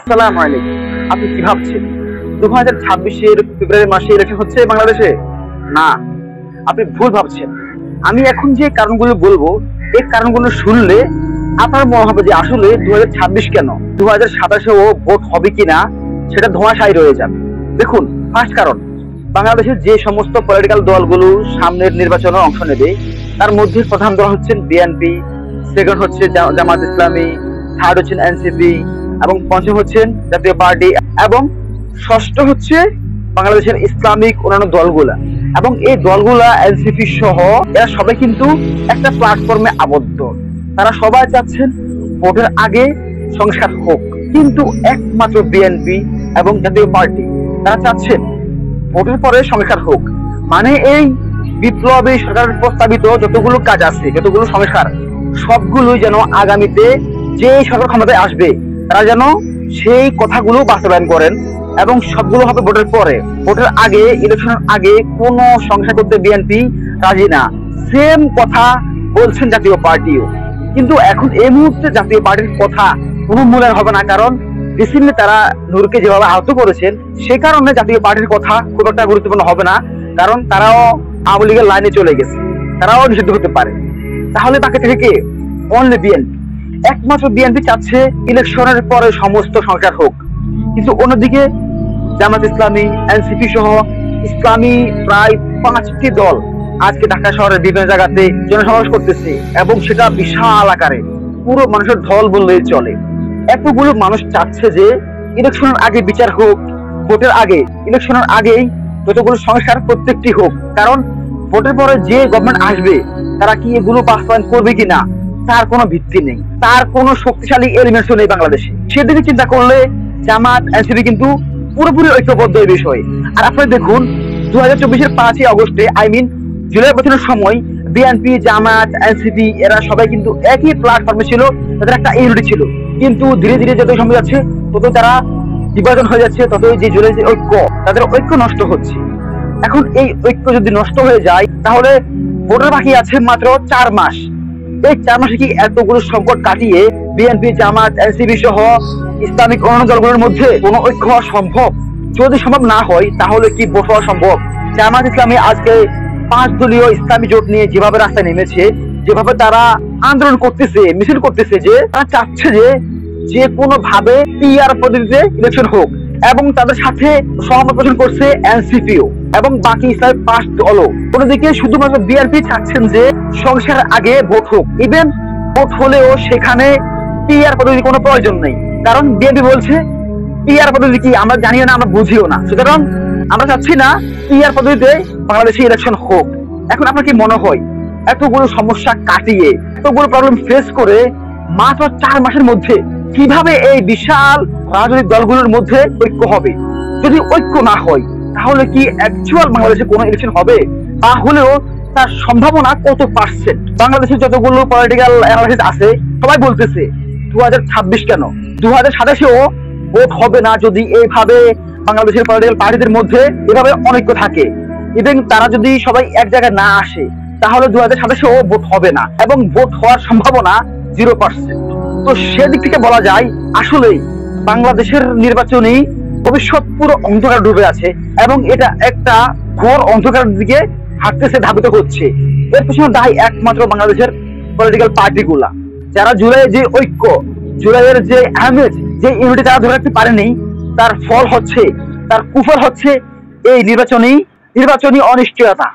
আসসালামু আলাইকুম। আপনি কি ভাবছেন 2026-এর ফেব্রুয়ারি মাসে ইলেকশন হচ্ছে বাংলাদেশে? না, আপনি ভুল ভাবছেন। আমি এখন যে কারণগুলো বলবো, এই কারণগুলো শুনলে আপনার মনে হবে যে আসলে 2026 কেন, 2027-এও ভোট হবে কিনা সেটা ধোঁয়াশায় রয়ে যাবে। দেখুন, ফার্স্ট কারণ, বাংলাদেশের যে সমস্ত পলিটিক্যাল দলগুলো সামনের নির্বাচনে অংশ নেবে তার মধ্যে প্রধান দল হচ্ছেন বিএনপি, সেকেন্ড হচ্ছে জামাত ইসলামী, থার্ড হচ্ছেন এনসিপি এবং পঞ্চম হচ্ছেন জাতীয় পার্টি এবং ষষ্ঠ হচ্ছে বাংলাদেশের ইসলামিক অন্যান্য দলগুলা। এবং এই দলগুলা এনসিপি সহ এরা সবাই কিন্তু একটা প্ল্যাটফর্মে আবদ্ধ। তারা সবাই চাচ্ছেন ভোটের আগে সংস্কার হোক, কিন্তু একমাত্র বিএনপি এবং জাতীয় পার্টি তারা চাচ্ছেন ভোটের পরে সংস্কার হোক। মানে এই বিপ্লবী সরকারের প্রস্তাবিত যতগুলো কাজ আছে, যতগুলো সংস্কার, সবগুলোই যেন আগামীতে যে সরকার ক্ষমতায় আসবে তারা যেন সেই কথাগুলো বাস্তবায়ন করেন এবং সবগুলো হবে ভোটের পরে। ভোটের আগে, ইলেকশনের আগে কোনো সংস্কার করতে বিএনপি রাজি না। সেম কথা বলছেন জাতীয় পার্টিও। কিন্তু এখন এই মুহূর্তে জাতীয় পার্টির কথা কোনো মূল্যায়ন হবে না, কারণ রিসেন্টলি তারা নূরকে যেভাবে আহত করেছেন সে কারণে জাতীয় পার্টির কথা খুব একটা গুরুত্বপূর্ণ হবে না, কারণ তারাও আওয়ামী লীগের লাইনে চলে গেছে, তারাও নিষিদ্ধ হতে পারে। তাহলে তাকে থেকে অনলি বিএনপি, একমাত্র বিএনপি চাচ্ছে ইলেকশনের পরে সমস্ত সংস্কার হোক। কিন্তু অন্যদিকে জামাত ইসলামী, এনসিপি সহ ইসলামী প্রায় 5টি দল আজকে ঢাকা শহরের বিভিন্ন জায়গাতে জনসমাবেশ করতেছে এবং সেটা বিশাল আকারে, পুরো মানুষের ঢল বললেই চলে। এতগুলো মানুষ চাচ্ছে যে ইলেকশনের আগে বিচার হোক, ভোটের আগে, ইলেকশনের আগেই যতগুলো সংস্কার প্রত্যেকটি হোক, কারণ ভোটের পরে যে গভর্নমেন্ট আসবে তারা কি এগুলো বাস্তবায়ন করবে কিনা তার কোনো ভিত্তি নেই, তার কোনো শক্তিশালী এলিমেন্টস নেই বাংলাদেশে। সেদিকে চিন্তা করলে জামাত, এনসিপি কিন্তু পুরোপুরি ঐক্যবদ্ধ এই বিষয়ে। আর আপনারা দেখুন 2024-এর 5ই আগস্টে, জুলাই বছরের সময় বিএনপি, জামাত, এনসিপি এরা সবাই কিন্তু একই প্ল্যাটফর্মে ছিল, তাদের একটা ইউনিটি ছিল। কিন্তু ধীরে ধীরে যত সময় যাচ্ছে তত তারা বিভাজন হয়ে যাচ্ছে, ততই যে জুলাই যে ঐক্য, তাদের ঐক্য নষ্ট হচ্ছে। এখন এই ঐক্য যদি নষ্ট হয়ে যায় তাহলে ভোটের বাকি আছে মাত্র 4 মাস। এই 4 মাসে কি এতগুলো সংকট কাটিয়ে বিএনপি, জামাত, এনসিপি সহ ইসলামিক অন্যান্য দলগুলোর মধ্যে কোনো ঐক্য হওয়া সম্ভব? যদি সম্ভব না হয় তাহলে কি ভোট হওয়া সম্ভব? জামাত ইসলামী আজকে 5 দলীয় ইসলামী জোট নিয়ে যেভাবে রাস্তায় নেমেছে, যেভাবে তারা আন্দোলন করতেছে, মিছিল করতেছে, যে তারা চাচ্ছে যে কোনো ভাবে পিআর পদ্ধতিতে ইলেকশন হোক, এবং তাদের সাথে সহমত পোষণ করছে এনসিপিও এবং বাকি ইসলামিক 5 দলও। অন্যদিকে শুধুমাত্র বিএনপি চাচ্ছেন যে সংস্কারের আগে ভোট হোক। ইভেন ভোট হলেও সেখানে পিআর পদ্ধতি কোনো প্রয়োজন নেই, কারণ বিএনপি বলছে পিআর পদ্ধতি কি আমরা জানিও না, আমরা বুঝিও না, সুতরাং আমরা চাচ্ছি না পিআর পদ্ধতিতে বাংলাদেশে ইলেকশন হোক। এখন আপনার কি মনে হয় এতগুলো সমস্যা কাটিয়ে, এতগুলো প্রবলেম ফেস করে মাত্র 4 মাসের মধ্যে কিভাবে এই বিশাল রাজনৈতিক দলগুলোর মধ্যে ঐক্য হবে? যদি ঐক্য না হয় তাহলে কি অ্যাকচুয়াল বাংলাদেশে কোনো ইলেকশন হবে? তাহলেও তার সম্ভাবনা কত পার্সেন্ট? বাংলাদেশের যতগুলো পলিটিক্যাল অ্যানালিসিস আছে সবাই বলতেছে 2026 কেন, 2027-এও ভোট হবে না যদি এইভাবে বাংলাদেশের পলিটিক্যাল পার্টিদের মধ্যে এভাবে অনৈক্য থাকে। ইভেন তারা যদি সবাই এক জায়গায় না আসে তাহলে 2027-এও ভোট হবে না এবং ভোট হওয়ার সম্ভাবনা 0%। তো সেদিক থেকে বলা যায় আসলেই বাংলাদেশের নির্বাচনী ভবিষ্যৎ পুরো অন্ধকার ডুবে আছে এবং এটা একটা ঘোর অন্ধকারের দিকে হাঁটতেছে, ধাবিত হচ্ছে। এর পেছনে দায়ী একমাত্র বাংলাদেশের পলিটিক্যাল পার্টিগুলা, যারা জুলাইয়ের যে ঐক্য, জুলাইয়ের যে আহমেদ, যে ইউনিটি তারা ধরে রাখতে পারেনি, তার ফল হচ্ছে, তার কুফল হচ্ছে এই নির্বাচনী অনিশ্চয়তা।